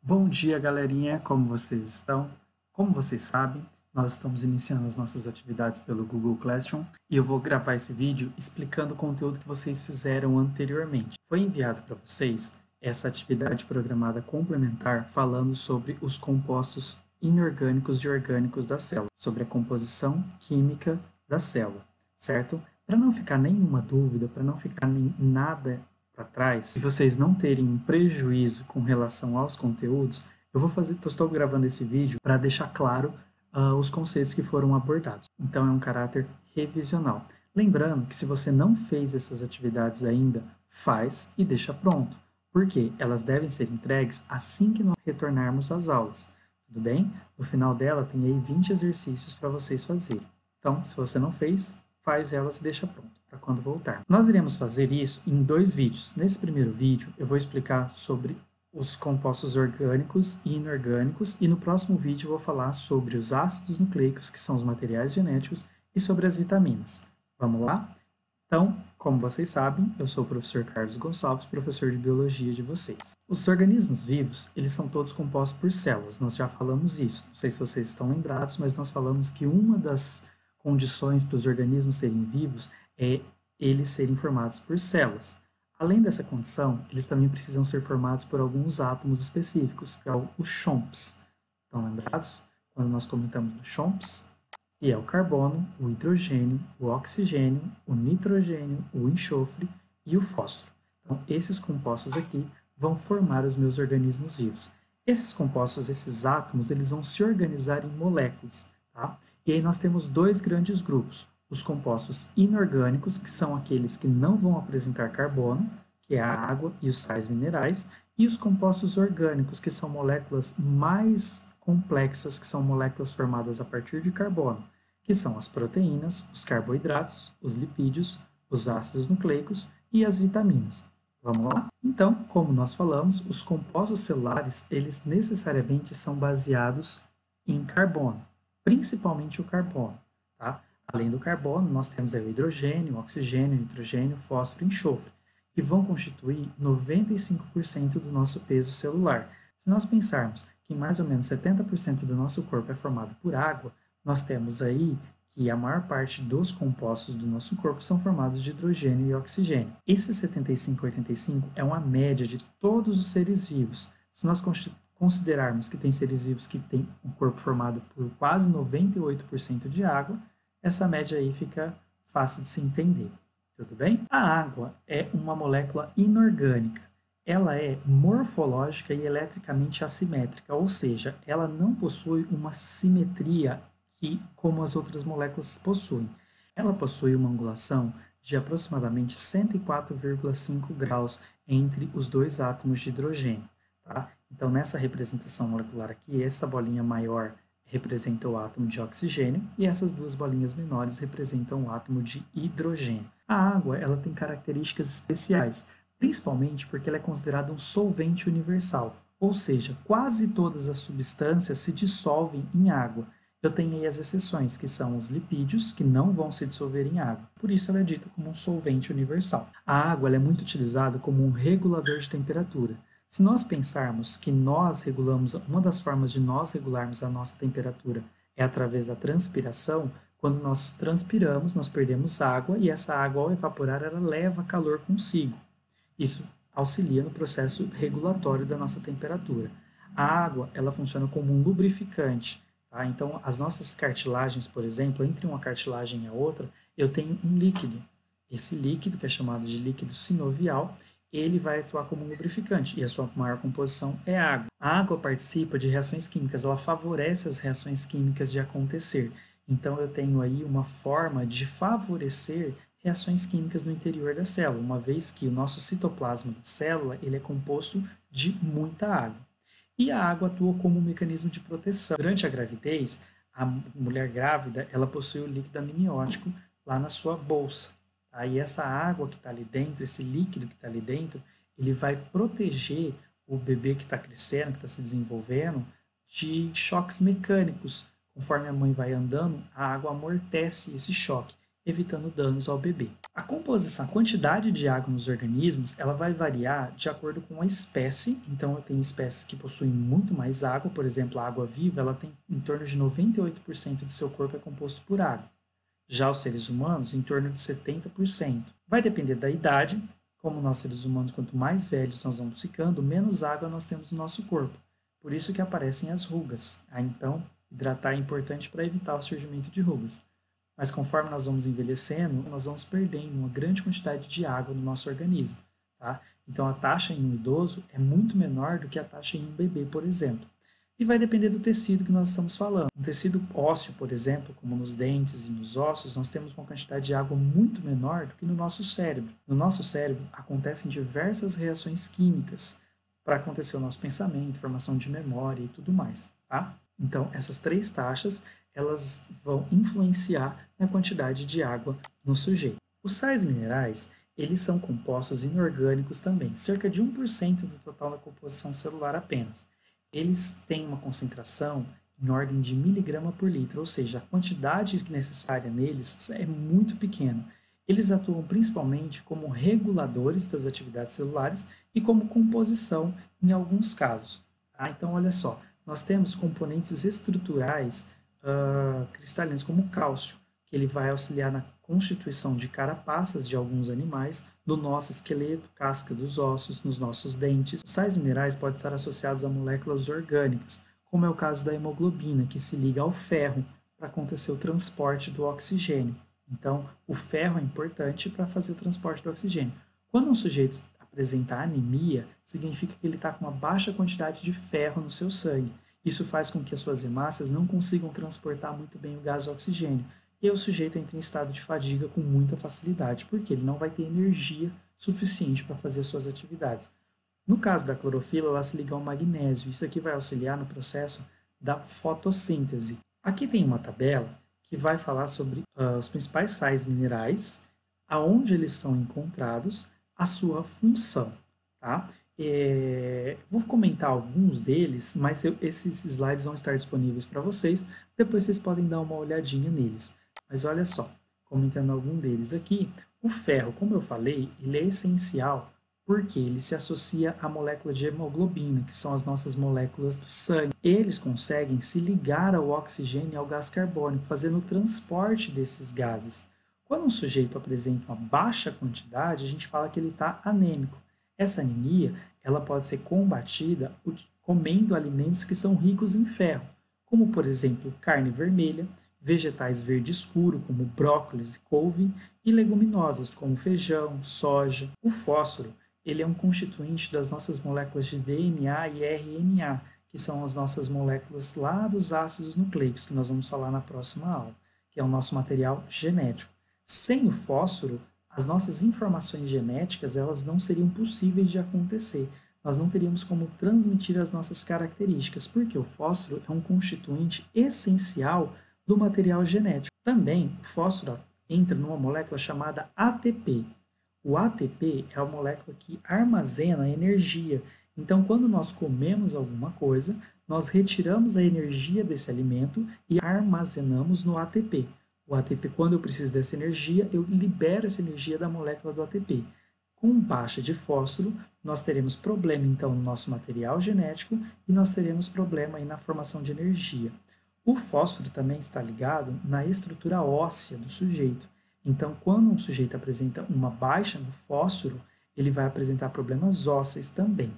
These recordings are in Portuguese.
Bom dia, galerinha! Como vocês estão? Como vocês sabem, nós estamos iniciando as nossas atividades pelo Google Classroom e eu vou gravar esse vídeo explicando o conteúdo que vocês fizeram anteriormente. Foi enviado para vocês essa atividade programada complementar falando sobre os compostos inorgânicos e orgânicos da célula, sobre a composição química da célula, certo? Para não ficar nenhuma dúvida, para não ficar nada para trás e vocês não terem um prejuízo com relação aos conteúdos, estou gravando esse vídeo para deixar claro os conceitos que foram abordados. Então é um caráter revisional. Lembrando que se você não fez essas atividades ainda, faz e deixa pronto, porque elas devem ser entregues assim que nós retornarmos às aulas. Tudo bem? No final dela tem aí 20 exercícios para vocês fazerem. Então, se você não fez, faz elas e deixa pronto para quando voltar. Nós iremos fazer isso em 2 vídeos. Nesse primeiro vídeo, eu vou explicar sobre os compostos orgânicos e inorgânicos, e no próximo vídeo eu vou falar sobre os ácidos nucleicos, que são os materiais genéticos, e sobre as vitaminas. Vamos lá? Então, como vocês sabem, eu sou o professor Carlos Gonçalves, professor de biologia de vocês. Os organismos vivos, eles são todos compostos por células, nós já falamos isso. Não sei se vocês estão lembrados, mas nós falamos que uma das condições para os organismos serem vivos é eles serem formados por células. Além dessa condição, eles também precisam ser formados por alguns átomos específicos, que é os CHOMPs. Estão lembrados? Quando nós comentamos do CHOMPs, que é o carbono, o hidrogênio, o oxigênio, o nitrogênio, o enxofre e o fósforo. Então, esses compostos aqui vão formar os meus organismos vivos. Esses compostos, esses átomos, eles vão se organizar em moléculas. Tá? E aí nós temos 2 grandes grupos. Os compostos inorgânicos, que são aqueles que não vão apresentar carbono, que é a água e os sais minerais, e os compostos orgânicos, que são moléculas mais complexas, que são moléculas formadas a partir de carbono, que são as proteínas, os carboidratos, os lipídios, os ácidos nucleicos e as vitaminas. Vamos lá? Então, como nós falamos, os compostos celulares, eles necessariamente são baseados em carbono, principalmente o carbono, tá? Além do carbono, nós temos aí o hidrogênio, o oxigênio, o nitrogênio, fósforo e enxofre, que vão constituir 95% do nosso peso celular. Se nós pensarmos que mais ou menos 70% do nosso corpo é formado por água, nós temos aí que a maior parte dos compostos do nosso corpo são formados de hidrogênio e oxigênio. Esse 75 a 85 é uma média de todos os seres vivos. Se nós considerarmos que tem seres vivos que têm um corpo formado por quase 98% de água, essa média aí fica fácil de se entender, tudo bem? A água é uma molécula inorgânica. Ela é morfológica e eletricamente assimétrica, ou seja, ela não possui uma simetria como as outras moléculas possuem. Ela possui uma angulação de aproximadamente 104,5 graus entre os 2 átomos de hidrogênio. Tá? Então, nessa representação molecular aqui, essa bolinha maior representa o átomo de oxigênio e essas 2 bolinhas menores representam o átomo de hidrogênio. A água ela tem características especiais, principalmente porque ela é considerada um solvente universal, ou seja, quase todas as substâncias se dissolvem em água. Eu tenho aí as exceções, que são os lipídios, que não vão se dissolver em água. Por isso ela é dita como um solvente universal. A água ela é muito utilizada como um regulador de temperatura. Se nós pensarmos que nós regulamos, uma das formas de nós regularmos a nossa temperatura é através da transpiração, quando nós transpiramos, nós perdemos água e essa água, ao evaporar, ela leva calor consigo. Isso auxilia no processo regulatório da nossa temperatura. A água, ela funciona como um lubrificante. Tá? Então, as nossas cartilagens, por exemplo, entre uma cartilagem e a outra, eu tenho um líquido. Esse líquido, que é chamado de líquido sinovial, ele vai atuar como um lubrificante e a sua maior composição é a água. A água participa de reações químicas, ela favorece as reações químicas de acontecer. Então eu tenho aí uma forma de favorecer reações químicas no interior da célula, uma vez que o nosso citoplasma da célula ele é composto de muita água. E a água atua como um mecanismo de proteção. Durante a gravidez, a mulher grávida ela possui o líquido amniótico lá na sua bolsa. Aí essa água que está ali dentro, esse líquido que está ali dentro, ele vai proteger o bebê que está crescendo, que está se desenvolvendo, de choques mecânicos. Conforme a mãe vai andando, a água amortece esse choque, evitando danos ao bebê. A composição, a quantidade de água nos organismos, ela vai variar de acordo com a espécie. Então, eu tenho espécies que possuem muito mais água, por exemplo, a água-viva, ela tem em torno de 98% do seu corpo é composto por água. Já os seres humanos, em torno de 70%. Vai depender da idade. Como nós seres humanos, quanto mais velhos nós vamos ficando, menos água nós temos no nosso corpo. Por isso que aparecem as rugas. Então, hidratar é importante para evitar o surgimento de rugas. Mas conforme nós vamos envelhecendo, nós vamos perdendo uma grande quantidade de água no nosso organismo. Tá? Então, a taxa em um idoso é muito menor do que a taxa em um bebê, por exemplo. E vai depender do tecido que nós estamos falando. Um tecido ósseo, por exemplo, como nos dentes e nos ossos, nós temos uma quantidade de água muito menor do que no nosso cérebro. No nosso cérebro acontecem diversas reações químicas para acontecer o nosso pensamento, formação de memória e tudo mais. Tá? Então, essas três taxas elas vão influenciar na quantidade de água no sujeito. Os sais minerais, eles são compostos inorgânicos também, cerca de 1% do total da composição celular apenas. Eles têm uma concentração em ordem de miligrama por litro, ou seja, a quantidade necessária neles é muito pequena. Eles atuam principalmente como reguladores das atividades celulares e como composição em alguns casos. Tá? Então, olha só, nós temos componentes estruturais cristalinos, como o cálcio, que ele vai auxiliar na constituição de carapaças de alguns animais, do nosso esqueleto, casca dos ossos, nos nossos dentes. Os sais minerais podem estar associados a moléculas orgânicas, como é o caso da hemoglobina, que se liga ao ferro para acontecer o transporte do oxigênio. Então, o ferro é importante para fazer o transporte do oxigênio. Quando um sujeito apresenta anemia, significa que ele está com uma baixa quantidade de ferro no seu sangue. Isso faz com que as suas hemácias não consigam transportar muito bem o gás oxigênio. E o sujeito entra em estado de fadiga com muita facilidade, porque ele não vai ter energia suficiente para fazer suas atividades. No caso da clorofila, ela se liga ao magnésio. Isso aqui vai auxiliar no processo da fotossíntese. Aqui tem uma tabela que vai falar sobre os principais sais minerais, aonde eles são encontrados, a sua função. Tá? Vou comentar alguns deles, mas esses slides vão estar disponíveis para vocês. Depois vocês podem dar uma olhadinha neles. Mas olha só, comentando algum deles aqui, o ferro, como eu falei, ele é essencial porque ele se associa à molécula de hemoglobina, que são as nossas moléculas do sangue. Eles conseguem se ligar ao oxigênio e ao gás carbônico, fazendo o transporte desses gases. Quando um sujeito apresenta uma baixa quantidade, a gente fala que ele está anêmico. Essa anemia ela pode ser combatida comendo alimentos que são ricos em ferro, como, por exemplo, carne vermelha, vegetais verde escuro, como brócolis e couve, e leguminosas, como feijão, soja. O fósforo ele é um constituinte das nossas moléculas de DNA e RNA, que são as nossas moléculas lá dos ácidos nucleicos, que nós vamos falar na próxima aula, que é o nosso material genético. Sem o fósforo, as nossas informações genéticas elas não seriam possíveis de acontecer. Nós não teríamos como transmitir as nossas características, porque o fósforo é um constituinte essencial do material genético. Também, o fósforo entra numa molécula chamada ATP. O ATP é a molécula que armazena energia. Então, quando nós comemos alguma coisa, nós retiramos a energia desse alimento e armazenamos no ATP. O ATP, quando eu preciso dessa energia, eu libero essa energia da molécula do ATP. Com baixa de fósforo, nós teremos problema, então, no nosso material genético e nós teremos problema aí na formação de energia. O fósforo também está ligado na estrutura óssea do sujeito. Então, quando um sujeito apresenta uma baixa no fósforo, ele vai apresentar problemas ósseos também.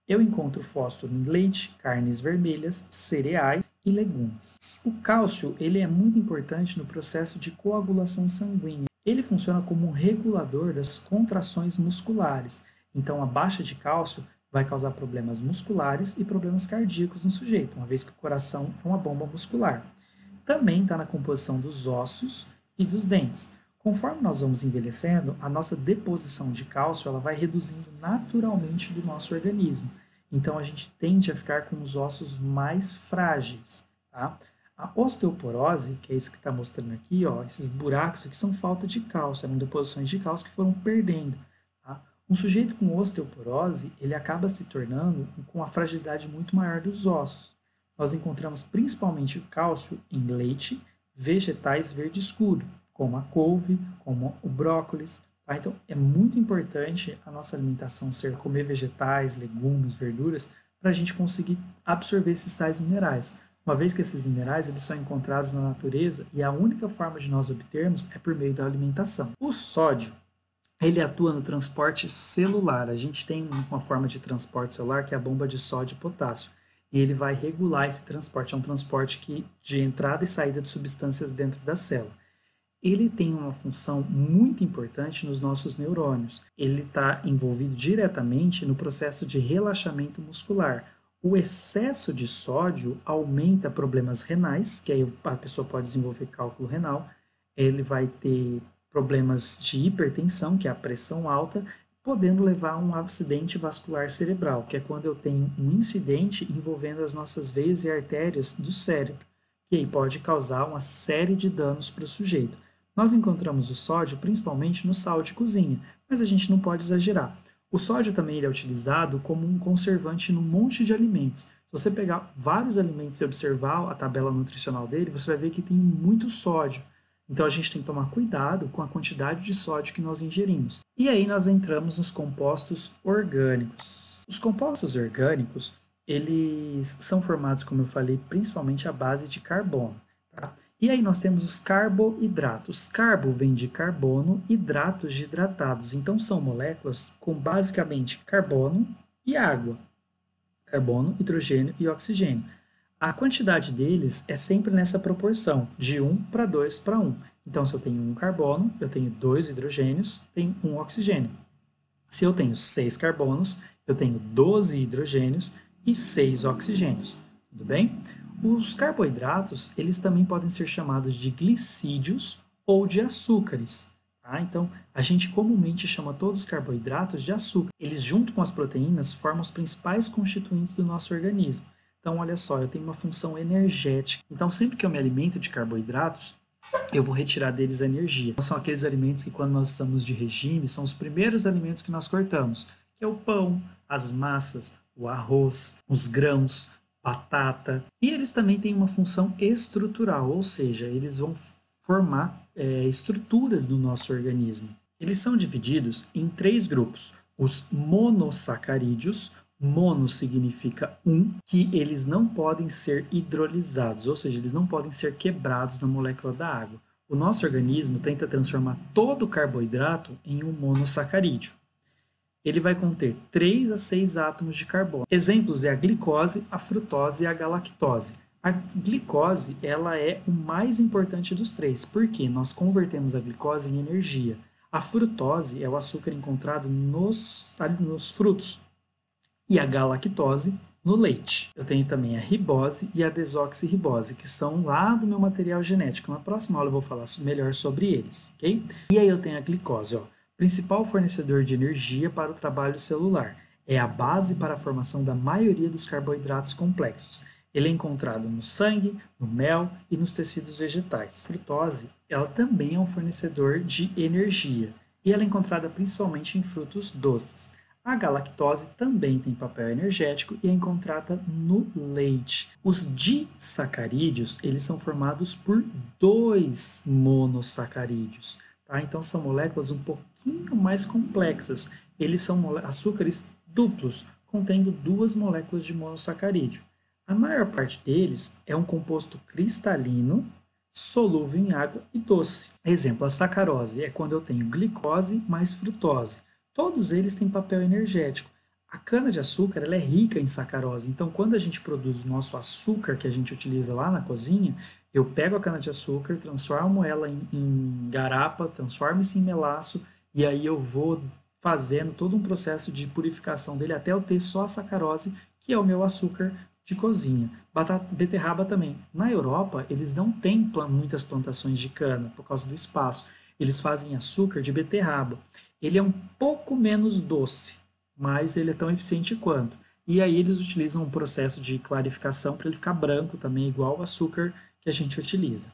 Eu encontro fósforo em leite, carnes vermelhas, cereais e legumes. O cálcio ele é muito importante no processo de coagulação sanguínea. Ele funciona como um regulador das contrações musculares. Então, a baixa de cálcio vai causar problemas musculares e problemas cardíacos no sujeito, uma vez que o coração é uma bomba muscular. Também está na composição dos ossos e dos dentes. Conforme nós vamos envelhecendo, a nossa deposição de cálcio ela vai reduzindo naturalmente do nosso organismo. Então, a gente tende a ficar com os ossos mais frágeis. Tá? A osteoporose, que é isso que está mostrando aqui, ó, esses buracos aqui são falta de cálcio, eram deposições de cálcio que foram perdendo. Tá? Um sujeito com osteoporose, ele acaba se tornando com uma fragilidade muito maior dos ossos. Nós encontramos principalmente o cálcio em leite, vegetais verde escuro, como a couve, como o brócolis. Tá? Então, é muito importante a nossa alimentação ser comer vegetais, legumes, verduras, para a gente conseguir absorver esses sais minerais. Uma vez que esses minerais eles são encontrados na natureza e a única forma de nós obtermos é por meio da alimentação. O sódio, ele atua no transporte celular. A gente tem uma forma de transporte celular que é a bomba de sódio e potássio. E ele vai regular esse transporte. É um transporte de entrada e saída de substâncias dentro da célula. Ele tem uma função muito importante nos nossos neurônios. Ele está envolvido diretamente no processo de relaxamento muscular. O excesso de sódio aumenta problemas renais, que aí a pessoa pode desenvolver cálculo renal. Ele vai ter problemas de hipertensão, que é a pressão alta, podendo levar a um acidente vascular cerebral, que é quando eu tenho um incidente envolvendo as nossas veias e artérias do cérebro, que aí pode causar uma série de danos para o sujeito. Nós encontramos o sódio principalmente no sal de cozinha, mas a gente não pode exagerar. O sódio também ele é utilizado como um conservante num monte de alimentos. Se você pegar vários alimentos e observar a tabela nutricional dele, você vai ver que tem muito sódio. Então a gente tem que tomar cuidado com a quantidade de sódio que nós ingerimos. E aí nós entramos nos compostos orgânicos. Os compostos orgânicos, eles são formados, como eu falei, principalmente à base de carbono. Tá? E aí nós temos os carboidratos. Carbo vem de carbono, hidratos de hidratados. Então são moléculas com basicamente carbono e água. Carbono, hidrogênio e oxigênio. A quantidade deles é sempre nessa proporção, de 1 para 2 para 1. Então, se eu tenho 1 carbono, eu tenho 2 hidrogênios, tenho 1 oxigênio. Se eu tenho 6 carbonos, eu tenho 12 hidrogênios e 6 oxigênios. Tudo bem? Os carboidratos, eles também podem ser chamados de glicídios ou de açúcares. Tá? Então, a gente comumente chama todos os carboidratos de açúcar. Eles, junto com as proteínas, formam os principais constituintes do nosso organismo. Então, olha só, eu tenho uma função energética. Então, sempre que eu me alimento de carboidratos, eu vou retirar deles a energia. Então, são aqueles alimentos que, quando nós estamos de regime, são os primeiros alimentos que nós cortamos, que é o pão, as massas, o arroz, os grãos, batata. E eles também têm uma função estrutural, ou seja, eles vão formar estruturas no nosso organismo. Eles são divididos em 3 grupos. Os monossacarídeos, mono significa que eles não podem ser hidrolisados, ou seja, eles não podem ser quebrados na molécula da água. O nosso organismo tenta transformar todo o carboidrato em um monossacarídeo. Ele vai conter 3 a 6 átomos de carbono. Exemplos é a glicose, a frutose e a galactose. A glicose ela é o mais importante dos 3, porque nós convertemos a glicose em energia. A frutose é o açúcar encontrado nos frutos e a galactose no leite. Eu tenho também a ribose e a desoxirribose, que são lá do meu material genético. Na próxima aula eu vou falar melhor sobre eles, ok? E aí eu tenho a glicose, principal fornecedor de energia para o trabalho celular. É a base para a formação da maioria dos carboidratos complexos. Ele é encontrado no sangue, no mel e nos tecidos vegetais. A frutose, ela também é um fornecedor de energia e ela é encontrada principalmente em frutos doces. A galactose também tem papel energético e é encontrada no leite. Os disacarídeos, eles são formados por 2 monossacarídeos. Tá? Então são moléculas um pouquinho mais complexas. Eles são açúcares duplos, contendo 2 moléculas de monossacarídeo. A maior parte deles é um composto cristalino, solúvel em água e doce. Exemplo, a sacarose é quando eu tenho glicose mais frutose. Todos eles têm papel energético. A cana-de-açúcar ela é rica em sacarose, então quando a gente produz o nosso açúcar que a gente utiliza lá na cozinha, eu pego a cana-de-açúcar, transformo ela em garapa, transformo isso em melaço e aí eu vou fazendo todo um processo de purificação dele até eu ter só a sacarose, que é o meu açúcar de cozinha. Beterraba também. Na Europa, eles não têm muitas plantações de cana por causa do espaço. Eles fazem açúcar de beterraba. Ele é um pouco menos doce, mas ele é tão eficiente quanto. E aí eles utilizam um processo de clarificação para ele ficar branco também, igual o açúcar que a gente utiliza.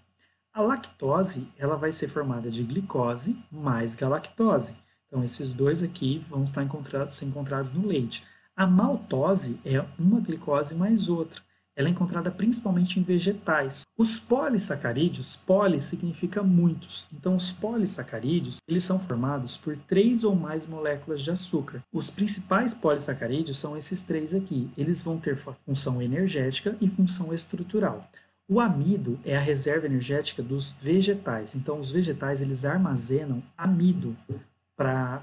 A lactose, ela vai ser formada de glicose mais galactose. Então esses dois aqui vão ser encontrados no leite. A maltose é uma glicose mais outra. Ela é encontrada principalmente em vegetais. Os polissacarídeos, poli significa muitos. Então, os polissacarídeos, eles são formados por 3 ou mais moléculas de açúcar. Os principais polissacarídeos são esses 3 aqui. Eles vão ter função energética e função estrutural. O amido é a reserva energética dos vegetais. Então, os vegetais, eles armazenam amido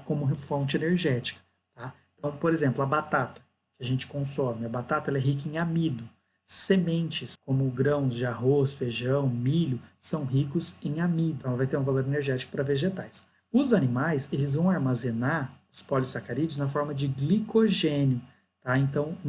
como fonte energética. Tá? Então, por exemplo, a batata que a gente consome, a batata ela é rica em amido. Sementes, como grãos de arroz, feijão, milho, são ricos em amido, então vai ter um valor energético para vegetais. Os animais, eles vão armazenar os polissacarídeos na forma de glicogênio, tá? Então, o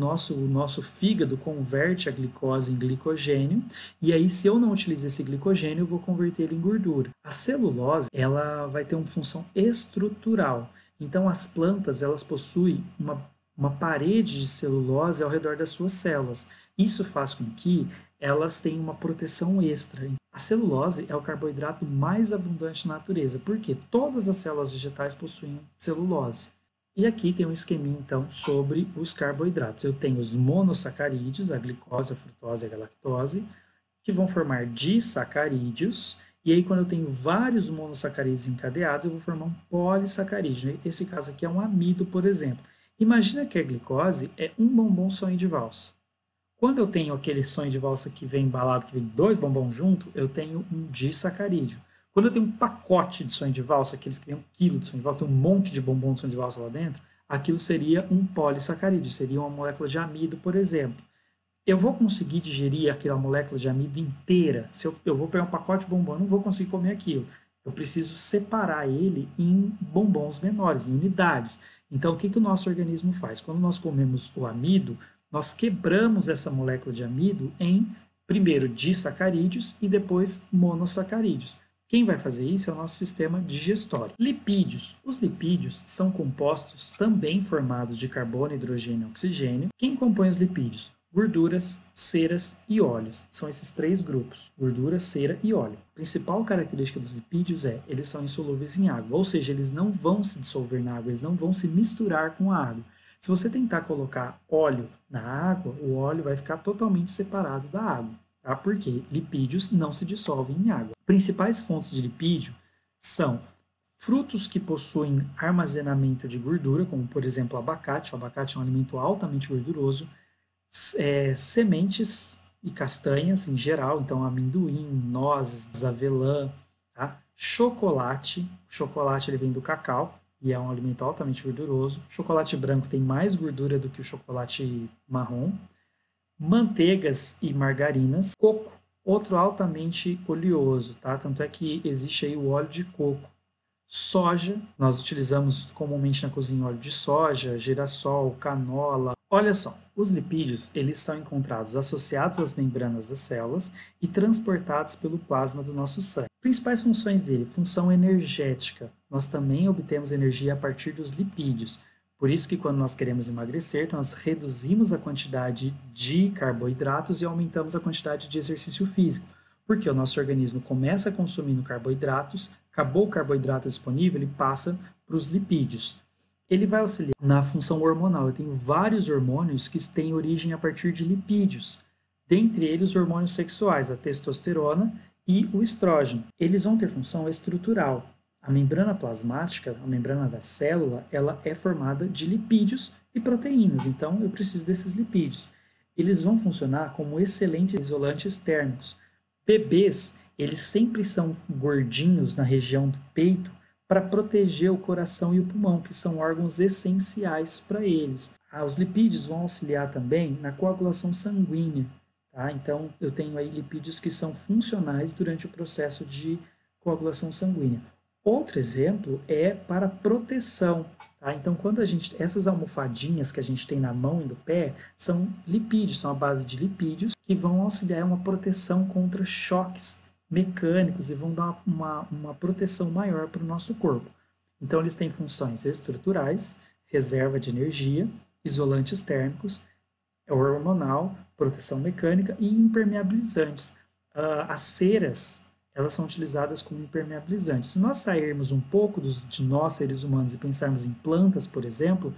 nosso fígado converte a glicose em glicogênio, e aí se eu não utilizo esse glicogênio, eu vou converter ele em gordura. A celulose, ela vai ter uma função estrutural. Então, as plantas, elas possuem uma parede de celulose ao redor das suas células. Isso faz com que elas tenham uma proteção extra. A celulose é o carboidrato mais abundante na natureza, porque todas as células vegetais possuem celulose. E aqui tem um esqueminha, então, sobre os carboidratos. Eu tenho os monossacarídeos, a glicose, a frutose e a galactose, que vão formar disacarídeos. E aí, quando eu tenho vários monossacarídeos encadeados, eu vou formar um polissacarídeo. Esse caso aqui é um amido, por exemplo. Imagina que a glicose é um bombom sonho de valsa. Quando eu tenho aquele sonho de valsa que vem embalado, que vem 2 bombons junto, eu tenho um disacarídeo. Quando eu tenho um pacote de sonho de valsa, aqueles que vem 1 quilo de sonho de valsa, tem um monte de bombom de sonho de valsa lá dentro, aquilo seria um polissacarídeo, seria uma molécula de amido, por exemplo. Eu vou conseguir digerir aquela molécula de amido inteira? Se eu vou pegar um pacote de bombom, eu não vou conseguir comer aquilo. Eu preciso separar ele em bombons menores, em unidades. Então, o que o nosso organismo faz? Quando nós comemos o amido, nós quebramos essa molécula de amido em, primeiro, disacarídeos e depois monossacarídeos. Quem vai fazer isso é o nosso sistema digestório. Lipídios. Os lipídios são compostos também formados de carbono, hidrogênio e oxigênio. Quem compõe os lipídios? Gorduras, ceras e óleos. São esses 3 grupos, gordura, cera e óleo. A principal característica dos lipídios é eles são insolúveis em água, ou seja, eles não vão se dissolver na água, eles não vão se misturar com a água. Se você tentar colocar óleo na água, o óleo vai ficar totalmente separado da água, tá? Porque lipídios não se dissolvem em água. Principais fontes de lipídio são frutos que possuem armazenamento de gordura, como por exemplo o abacate. O abacate é um alimento altamente gorduroso. Sementes e castanhas em geral, então amendoim, nozes, avelã, tá? Chocolate. O chocolate ele vem do cacau e é um alimento altamente gorduroso. O chocolate branco tem mais gordura do que o chocolate marrom. Manteigas e margarinas. Coco, outro altamente oleoso, tá? Tanto é que existe aí o óleo de coco. Soja, nós utilizamos comumente na cozinha óleo de soja, girassol, canola. Olha só, os lipídios eles são encontrados associados às membranas das células e transportados pelo plasma do nosso sangue. Principais funções dele: função energética. Nós também obtemos energia a partir dos lipídios. Por isso que quando nós queremos emagrecer, nós reduzimos a quantidade de carboidratos e aumentamos a quantidade de exercício físico. Porque o nosso organismo começa consumindo carboidratos, acabou o carboidrato disponível, ele passa para os lipídios. Ele vai auxiliar na função hormonal. Eu tenho vários hormônios que têm origem a partir de lipídios. Dentre eles, os hormônios sexuais, a testosterona e o estrógeno. Eles vão ter função estrutural. A membrana plasmática, a membrana da célula, ela é formada de lipídios e proteínas. Então, eu preciso desses lipídios. Eles vão funcionar como excelentes isolantes térmicos. Bebês, eles sempre são gordinhos na região do peito para proteger o coração e o pulmão, que são órgãos essenciais para eles. Os lipídios vão auxiliar também na coagulação sanguínea, tá? Então, eu tenho aí lipídios que são funcionais durante o processo de coagulação sanguínea. Outro exemplo é para proteção, tá? Então, essas almofadinhas que a gente tem na mão e no pé são lipídios, são a base de lipídios que vão auxiliar uma proteção contra choques mecânicos e vão dar uma proteção maior para o nosso corpo. Então, eles têm funções estruturais, reserva de energia, isolantes térmicos, hormonal, proteção mecânica e impermeabilizantes. As ceras, elas são utilizadas como impermeabilizantes. Se nós sairmos um pouco de nós, seres humanos, e pensarmos em plantas, por exemplo,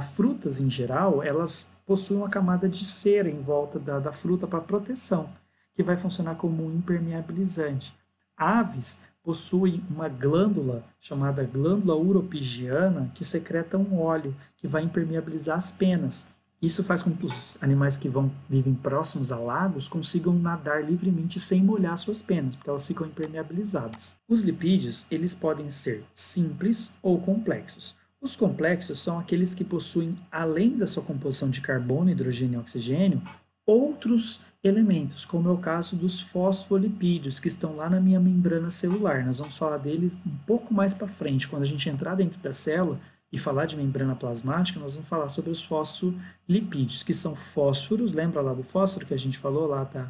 frutas em geral, elas possuem uma camada de cera em volta da fruta para proteção. que vai funcionar como um impermeabilizante. Aves possuem uma glândula chamada glândula uropigiana que secreta um óleo que vai impermeabilizar as penas. Isso faz com que os animais que vivem próximos a lagos consigam nadar livremente sem molhar suas penas, porque elas ficam impermeabilizadas. Os lipídios, eles podem ser simples ou complexos. Os complexos são aqueles que possuem, além da sua composição de carbono, hidrogênio e oxigênio, outros elementos, como é o caso dos fosfolipídios, que estão lá na minha membrana celular. Nós vamos falar deles um pouco mais para frente, quando a gente entrar dentro da célula e falar de membrana plasmática, nós vamos falar sobre os fosfolipídios, que são fósforos, lembra lá do fósforo que a gente falou lá, tá?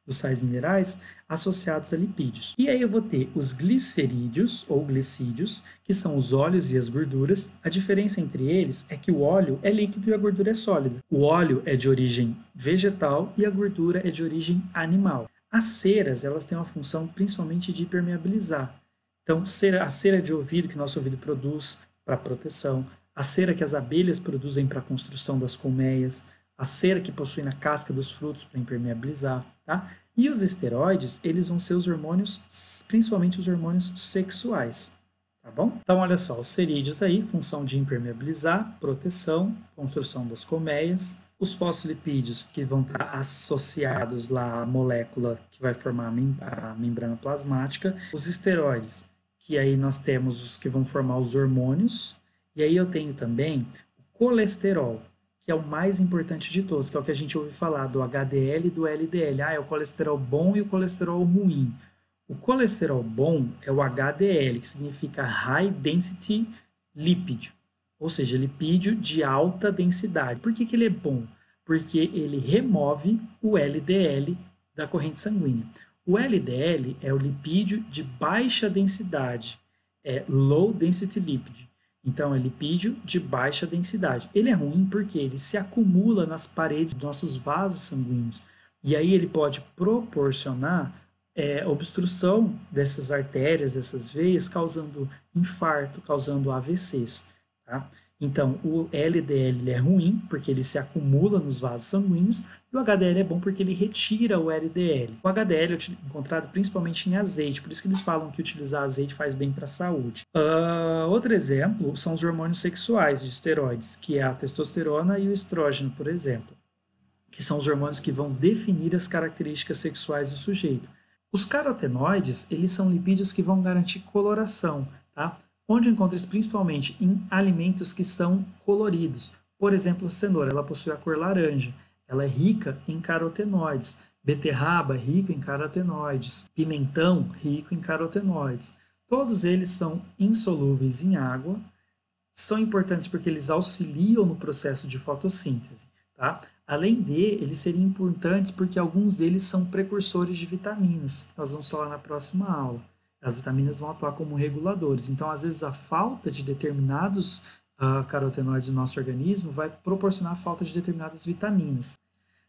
Dos sais minerais, associados a lipídios. E aí eu vou ter os glicerídeos, ou glicídios, que são os óleos e as gorduras. A diferença entre eles é que o óleo é líquido e a gordura é sólida. O óleo é de origem vegetal e a gordura é de origem animal. As ceras, elas têm uma função principalmente de impermeabilizar. Então, a cera de ouvido que nosso ouvido produz para proteção, a cera que as abelhas produzem para a construção das colmeias, a cera que possui na casca dos frutos para impermeabilizar, tá? E os esteroides, eles vão ser os hormônios, principalmente os hormônios sexuais, tá bom? Então, olha só, os cerídeos aí, função de impermeabilizar, proteção, construção das colmeias, os fosfolipídios que vão estar associados lá à molécula que vai formar a membrana plasmática, os esteroides, que aí nós temos os que vão formar os hormônios, e aí eu tenho também o colesterol, que é o mais importante de todos, que é o que a gente ouve falar do HDL e do LDL. Ah, é o colesterol bom e o colesterol ruim. O colesterol bom é o HDL, que significa High Density Lipid, ou seja, lipídio de alta densidade. Por que ele é bom? Porque ele remove o LDL da corrente sanguínea. O LDL é o lipídio de baixa densidade, é Low Density Lipid. Então, é lipídio de baixa densidade. Ele é ruim porque ele se acumula nas paredes dos nossos vasos sanguíneos. E aí ele pode proporcionar obstrução dessas artérias, dessas veias, causando infarto, causando AVCs. Tá? Então, o LDL é ruim porque ele se acumula nos vasos sanguíneos e o HDL é bom porque ele retira o LDL. O HDL é encontrado principalmente em azeite, por isso que eles falam que utilizar azeite faz bem para a saúde. Outro exemplo são os hormônios sexuais de esteroides, que é a testosterona e o estrógeno, por exemplo, que são os hormônios que vão definir as características sexuais do sujeito. Os carotenoides, eles são lipídios que vão garantir coloração, tá? Onde encontra isso principalmente em alimentos que são coloridos. Por exemplo, a cenoura, ela possui a cor laranja. Ela é rica em carotenoides. Beterraba, rico em carotenoides. Pimentão, rico em carotenoides. Todos eles são insolúveis em água. São importantes porque eles auxiliam no processo de fotossíntese. Tá? Além de, eles seriam importantes porque alguns deles são precursores de vitaminas. Nós vamos falar na próxima aula. As vitaminas vão atuar como reguladores. Então, às vezes, a falta de determinados carotenoides no nosso organismo vai proporcionar a falta de determinadas vitaminas.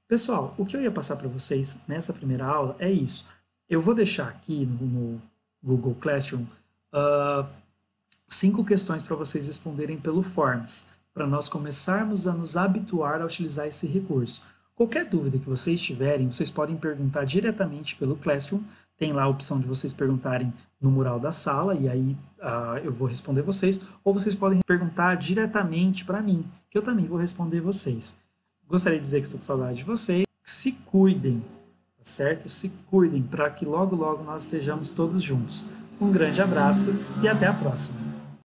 Pessoal, o que eu ia passar para vocês nessa primeira aula é isso. Eu vou deixar aqui no Google Classroom 5 questões para vocês responderem pelo Forms, para nós começarmos a nos habituar a utilizar esse recurso. Qualquer dúvida que vocês tiverem, vocês podem perguntar diretamente pelo Classroom. Tem lá a opção de vocês perguntarem no mural da sala, e aí eu vou responder vocês, ou vocês podem perguntar diretamente para mim, que eu também vou responder vocês. Gostaria de dizer que estou com saudade de vocês. Se cuidem, tá certo? Se cuidem, para que logo, logo nós estejamos todos juntos. Um grande abraço e até a próxima!